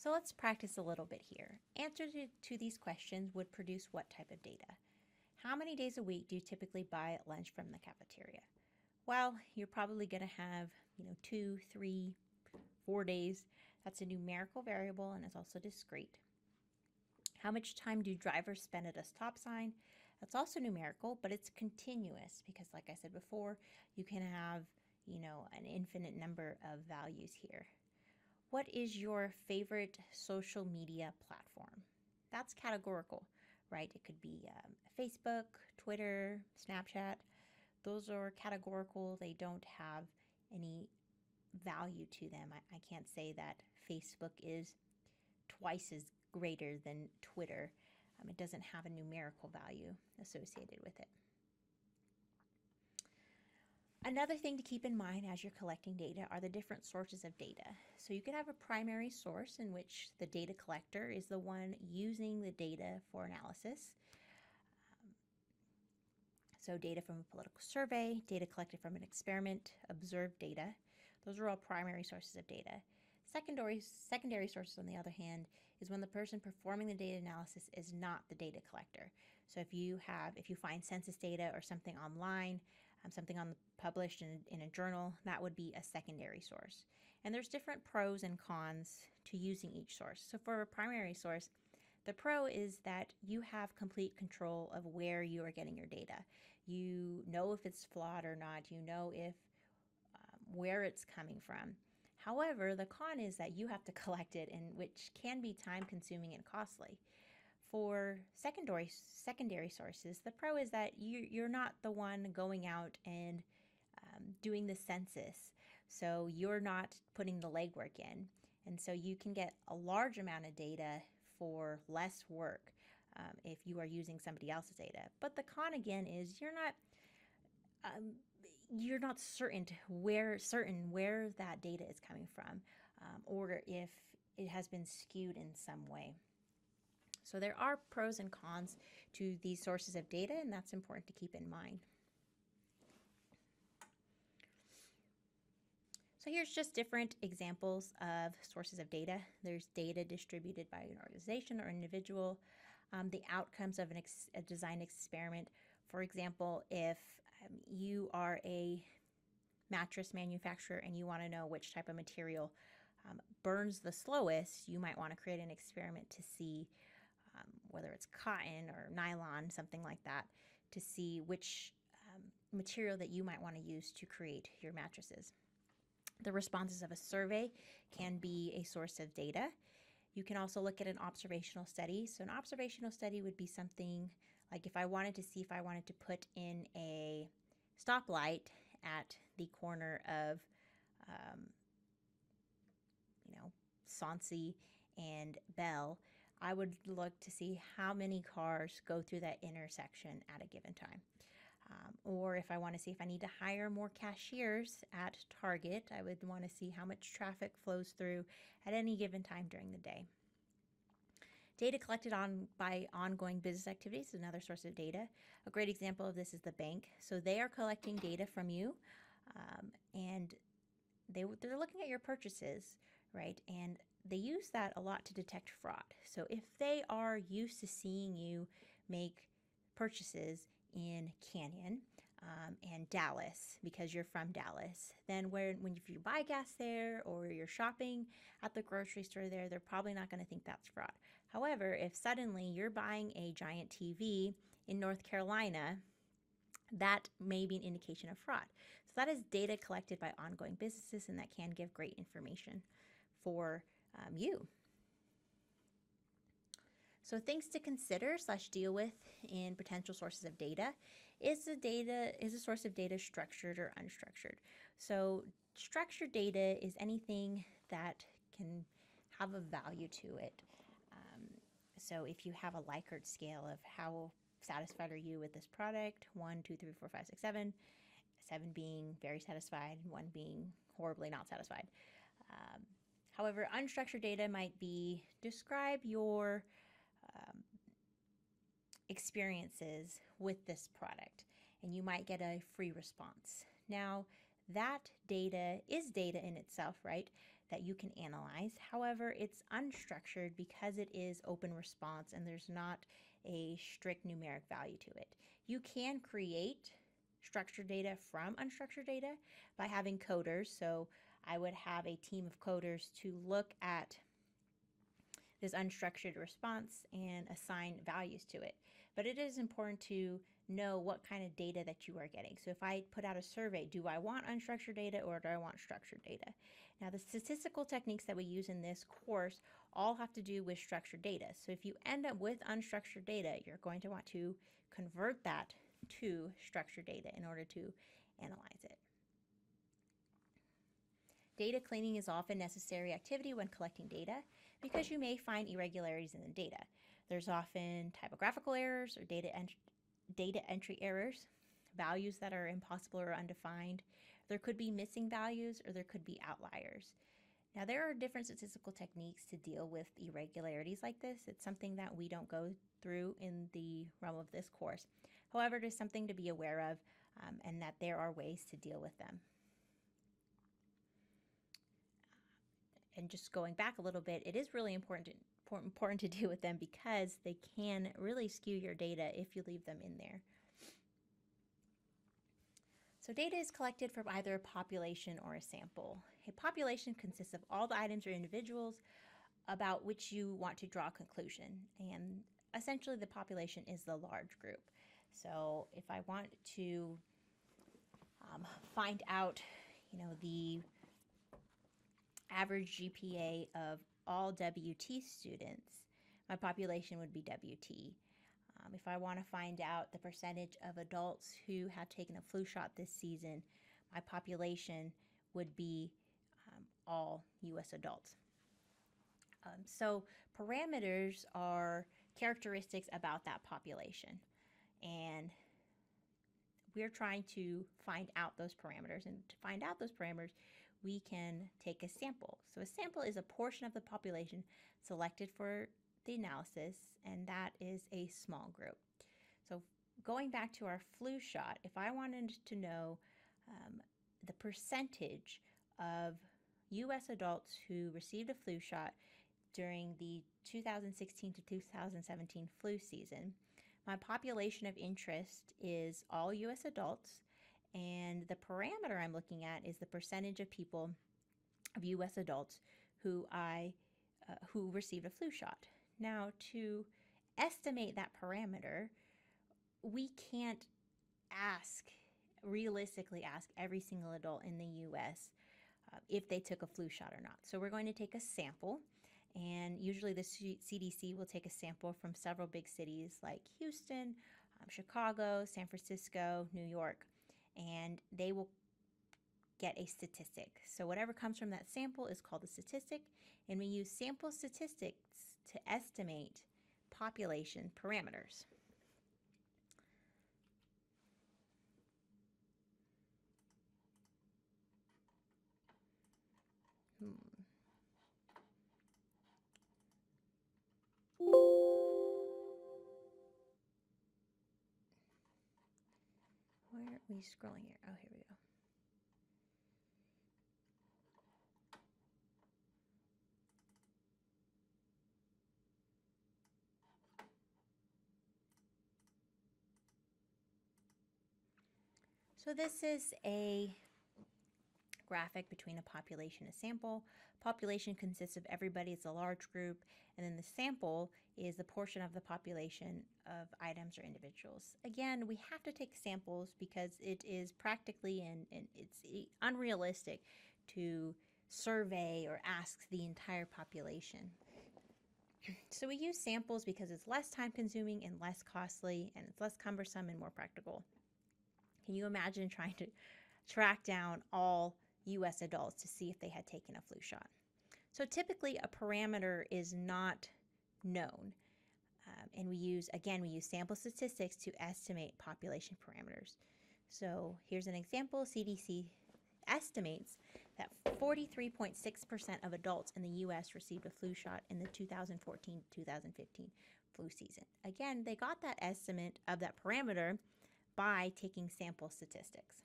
So let's practice a little bit here. Answers to these questions would produce what type of data? How many days a week do you typically buy at lunch from the cafeteria? Well, you're probably going to have, 2, 3, 4 days. That's a numerical variable and it's also discrete. How much time do drivers spend at a stop sign? That's also numerical, but it's continuous because, like I said before, you can have, an infinite number of values here. What is your favorite social media platform? That's categorical, right? It could be Facebook, Twitter, Snapchat. Those are categorical. They don't have any value to them. I can't say that Facebook is twice as greater than Twitter. It doesn't have a numerical value associated with it. Another thing to keep in mind as you're collecting data are the different sources of data. So you can have a primary source in which the data collector is the one using the data for analysis. So data from a political survey, data collected from an experiment, observed data. Those are all primary sources of data. Secondary sources, on the other hand, is when the person performing the data analysis is not the data collector. So if you find census data or something online, something published in a journal, that would be a secondary source. And there's different pros and cons to using each source. So for a primary source, the pro is that you have complete control of where you are getting your data. You know if it's flawed or not. You know where it's coming from. However, the con is that you have to collect it, which can be time consuming and costly. For secondary sources, the pro is that you're not the one going out and doing the census. So you're not putting the legwork in. And so you can get a large amount of data for less work if you are using somebody else's data. But the con again is you're not certain where that data is coming from, or if it has been skewed in some way. So there are pros and cons to these sources of data, and that's important to keep in mind. So here's just different examples of sources of data. There's data distributed by an organization or individual, the outcomes of a design experiment. For example, if you are a mattress manufacturer and you want to know which type of material burns the slowest, you might want to create an experiment to see whether it's cotton or nylon, something like that, to see which material that you might want to use to create your mattresses. The responses of a survey can be a source of data. You can also look at an observational study. So an observational study would be something like if I wanted to put in a stoplight at the corner of, Sauncey and Bell, I would look to see how many cars go through that intersection at a given time. Or if I want to see if I need to hire more cashiers at Target, I would want to see how much traffic flows through at any given time during the day. Data collected by ongoing business activities is another source of data. A great example of this is the bank. So they are collecting data from you, and they're looking at your purchases, right? And they use that a lot to detect fraud. So if they are used to seeing you make purchases in Canyon and Dallas because you're from Dallas, then if you buy gas there or you're shopping at the grocery store there, they're probably not going to think that's fraud. However, if suddenly you're buying a giant TV in North Carolina, that may be an indication of fraud. So that is data collected by ongoing businesses, and that can give great information for you. So things to consider / deal with in potential sources of data. Is a source of data structured or unstructured? So structured data is anything that can have a value to it. So if you have a Likert scale of how satisfied are you with this product, 1, 2, 3, 4, 5, 6, 7, 7 being very satisfied, 1 being horribly not satisfied. However, unstructured data might be describe your experiences with this product, and you might get a free response. Now, that data is data in itself, right? that you can analyze. However, it's unstructured because it is open response and there's not a strict numeric value to it. You can create structured data from unstructured data by having coders. So I would have a team of coders to look at this unstructured response and assign values to it. But it is important to know what kind of data that you are getting. So if I put out a survey, do I want unstructured data or do I want structured data? Now the statistical techniques that we use in this course all have to do with structured data. So if you end up with unstructured data, you're going to want to convert that to structured data in order to analyze it. Data cleaning is often a necessary activity when collecting data because you may find irregularities in the data. There's often typographical errors or data entry errors, values that are impossible or undefined. There could be missing values or there could be outliers. Now there are different statistical techniques to deal with irregularities like this. It's something that we don't go through in the realm of this course. However, it is something to be aware of and that there are ways to deal with them. And just going back a little bit, it is really important to deal with them because they can really skew your data if you leave them in there. So data is collected from either a population or a sample. A population consists of all the items or individuals about which you want to draw a conclusion. And essentially the population is the large group. So if I want to find out, the average GPA of all WT students, my population would be WT. If I want to find out the percentage of adults who have taken a flu shot this season, my population would be all U.S. adults. So parameters are characteristics about that population, and we're trying to find out those parameters. And to find out those parameters, we can take a sample. So a sample is a portion of the population selected for the analysis, and that is a small group. So going back to our flu shot, if I wanted to know the percentage of U.S. adults who received a flu shot during the 2016 to 2017 flu season, my population of interest is all U.S. adults, and the parameter I'm looking at is the percentage of people, of U.S. adults, who received a flu shot. Now, to estimate that parameter, we can't realistically ask every single adult in the U.S. If they took a flu shot or not. So we're going to take a sample, and usually the CDC will take a sample from several big cities like Houston, Chicago, San Francisco, New York, and they will get a statistic. So whatever comes from that sample is called a statistic, and we use sample statistics to estimate population parameters. Where are we scrolling here? Oh, here we go. So this is a graphic between a population and a sample. Population consists of everybody, it's a large group, and then the sample is the portion of the population of items or individuals. Again, we have to take samples because it is practically and it's unrealistic to survey or ask the entire population. So we use samples because it's less time consuming and less costly, and it's less cumbersome and more practical. Can you imagine trying to track down all U.S. adults to see if they had taken a flu shot? So typically a parameter is not known. And we use sample statistics to estimate population parameters. So here's an example. CDC estimates that 43.6% of adults in the U.S. received a flu shot in the 2014-2015 flu season. Again, they got that estimate of that parameter by taking sample statistics.